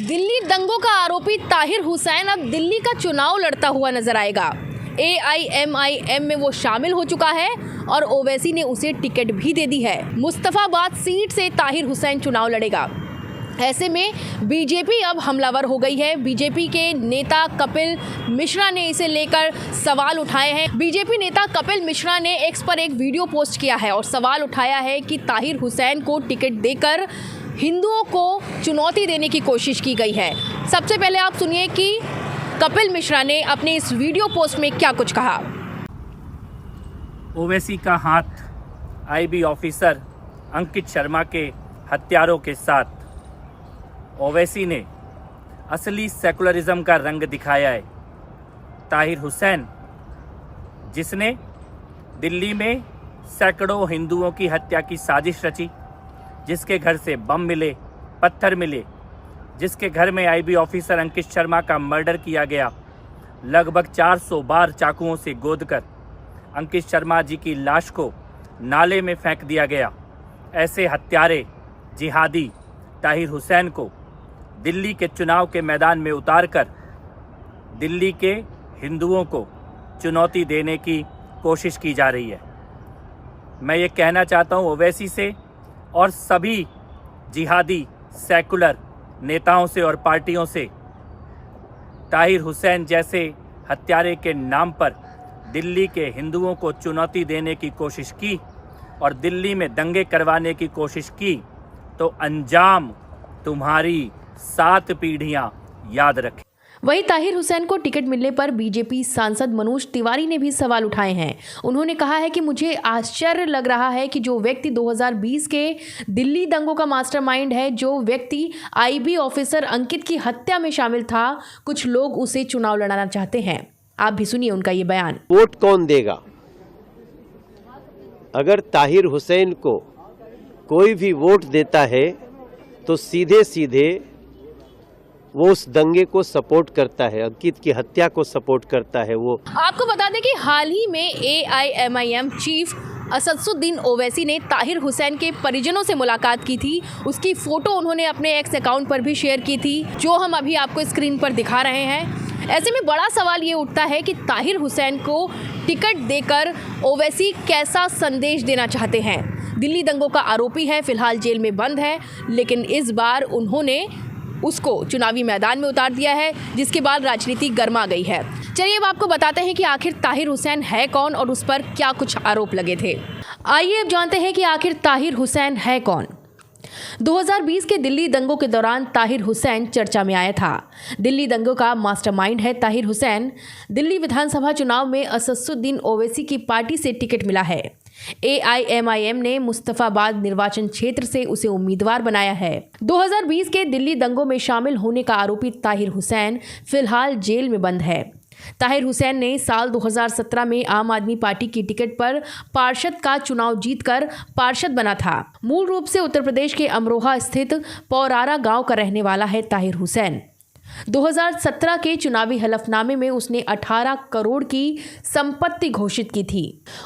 दिल्ली दंगों का आरोपी ताहिर हुसैन अब दिल्ली का चुनाव लड़ता हुआ नजर आएगा। AIMIM में वो शामिल हो चुका है और ओवैसी ने उसे टिकट भी दे दी है। मुस्तफाबाद सीट से ताहिर हुसैन चुनाव लड़ेगा। ऐसे में बीजेपी अब हमलावर हो गई है। बीजेपी के नेता कपिल मिश्रा ने इसे लेकर सवाल उठाए हैं। बीजेपी नेता कपिल मिश्रा ने एक्स पर एक वीडियो पोस्ट किया है और सवाल उठाया है कि ताहिर हुसैन को टिकट देकर हिंदुओं को चुनौती देने की कोशिश की गई है। सबसे पहले आप सुनिए कि कपिल मिश्रा ने अपने इस वीडियो पोस्ट में क्या कुछ कहा। ओवैसी का हाथ IB ऑफिसर अंकित शर्मा के हत्यारों के साथ ओवैसी ने असली सेकुलरिज्म का रंग दिखाया है। ताहिर हुसैन जिसने दिल्ली में सैकड़ों हिंदुओं की हत्या की साजिश रची, जिसके घर से बम मिले, पत्थर मिले, जिसके घर में IB ऑफिसर अंकित शर्मा का मर्डर किया गया, लगभग 400 बार चाकुओं से गोदकर अंकित शर्मा जी की लाश को नाले में फेंक दिया गया। ऐसे हत्यारे जिहादी ताहिर हुसैन को दिल्ली के चुनाव के मैदान में उतारकर दिल्ली के हिंदुओं को चुनौती देने की कोशिश की जा रही है। मैं ये कहना चाहता हूँ ओवैसी से और सभी जिहादी सेकुलर नेताओं से और पार्टियों से, ताहिर हुसैन जैसे हत्यारे के नाम पर दिल्ली के हिंदुओं को चुनौती देने की कोशिश की और दिल्ली में दंगे करवाने की कोशिश की तो अंजाम तुम्हारी 7 पीढ़ियां याद रखें। वहीं ताहिर हुसैन को टिकट मिलने पर बीजेपी सांसद मनोज तिवारी ने भी सवाल उठाए हैं। उन्होंने कहा है कि मुझे आश्चर्य लग रहा है कि जो व्यक्ति 2020 के दिल्ली दंगों का मास्टरमाइंड है, जो व्यक्ति IB ऑफिसर अंकित की हत्या में शामिल था, कुछ लोग उसे चुनाव लड़ाना चाहते हैं। आप भी सुनिए उनका ये बयान। वोट कौन देगा? अगर ताहिर हुसैन को कोई भी वोट देता है तो सीधे सीधे वो उस दंगे को सपोर्ट करता है, अंकित की हत्या को सपोर्ट करता है। वो आपको बता दें कि हाल ही में AIMIM चीफ असदुद्दीन ओवैसी ने ताहिर हुसैन के परिजनों से मुलाकात की थी। उसकी फोटो उन्होंने अपने एक्स अकाउंट पर भी शेयर की थी, जो हम अभी आपको स्क्रीन पर दिखा रहे हैं। ऐसे में बड़ा सवाल ये उठता है कि ताहिर हुसैन को टिकट देकर ओवैसी कैसा संदेश देना चाहते हैं। दिल्ली दंगों का आरोपी है, फिलहाल जेल में बंद है, लेकिन इस बार उन्होंने उसको चुनावी मैदान में उतार दिया है, जिसके बाद राजनीति गर्मा गई है। चलिए अब आपको बताते हैं कि आखिर ताहिर हुसैन है कौन और उस पर क्या कुछ आरोप लगे थे। आइए अब जानते हैं कि आखिर ताहिर हुसैन है कौन। 2020 के दिल्ली दंगों के दौरान ताहिर हुसैन चर्चा में आया था। दिल्ली दंगों का मास्टरमाइंड है ताहिर हुसैन। दिल्ली विधानसभा चुनाव में असदुद्दीन ओवैसी की पार्टी से टिकट मिला है। AIMIM ने मुस्तफाबाद निर्वाचन क्षेत्र से उसे उम्मीदवार बनाया है। 2020 के दिल्ली दंगों में शामिल होने का आरोपी ताहिर हुसैन फिलहाल जेल में बंद है। ताहिर हुसैन ने साल 2017 में आम आदमी पार्टी की टिकट पर पार्षद का चुनाव जीतकर पार्षद बना था। मूल रूप से उत्तर प्रदेश के अमरोहा स्थित पौरारा गांव का रहने वाला है ताहिर हुसैन। 2017 के चुनावी हलफनामे में उसने 18 करोड़ की संपत्ति घोषित की थी।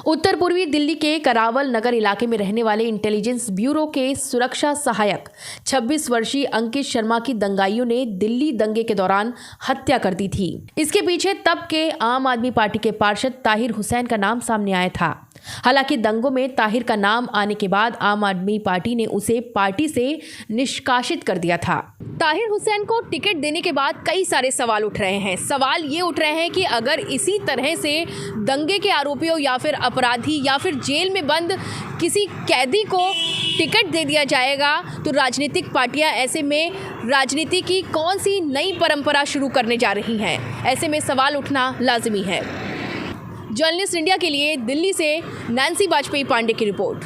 उत्तर पूर्वी दिल्ली के करावल नगर इलाके में रहने वाले इंटेलिजेंस ब्यूरो के सुरक्षा सहायक 26 वर्षीय अंकित शर्मा की दंगाइयों ने दिल्ली दंगे के दौरान हत्या कर दी थी। इसके पीछे तब के आम आदमी पार्टी के पार्षद ताहिर हुसैन का नाम सामने आया था। हालांकि दंगों में ताहिर का नाम आने के बाद आम आदमी पार्टी ने उसे पार्टी से निष्कासित कर दिया था। ताहिर हुसैन को टिकट देने के बाद कई सारे सवाल उठ रहे हैं। सवाल ये उठ रहे हैं कि अगर इसी तरह से दंगे के आरोपियों या फिर अपराधी या फिर जेल में बंद किसी कैदी को टिकट दे दिया जाएगा तो राजनीतिक पार्टियां ऐसे में राजनीति की कौन सी नई परंपरा शुरू करने जा रही हैं। ऐसे में सवाल उठना लाजिमी है। जर्नलिस्ट इंडिया के लिए दिल्ली से नैन्सी वाजपेयी पांडे की रिपोर्ट।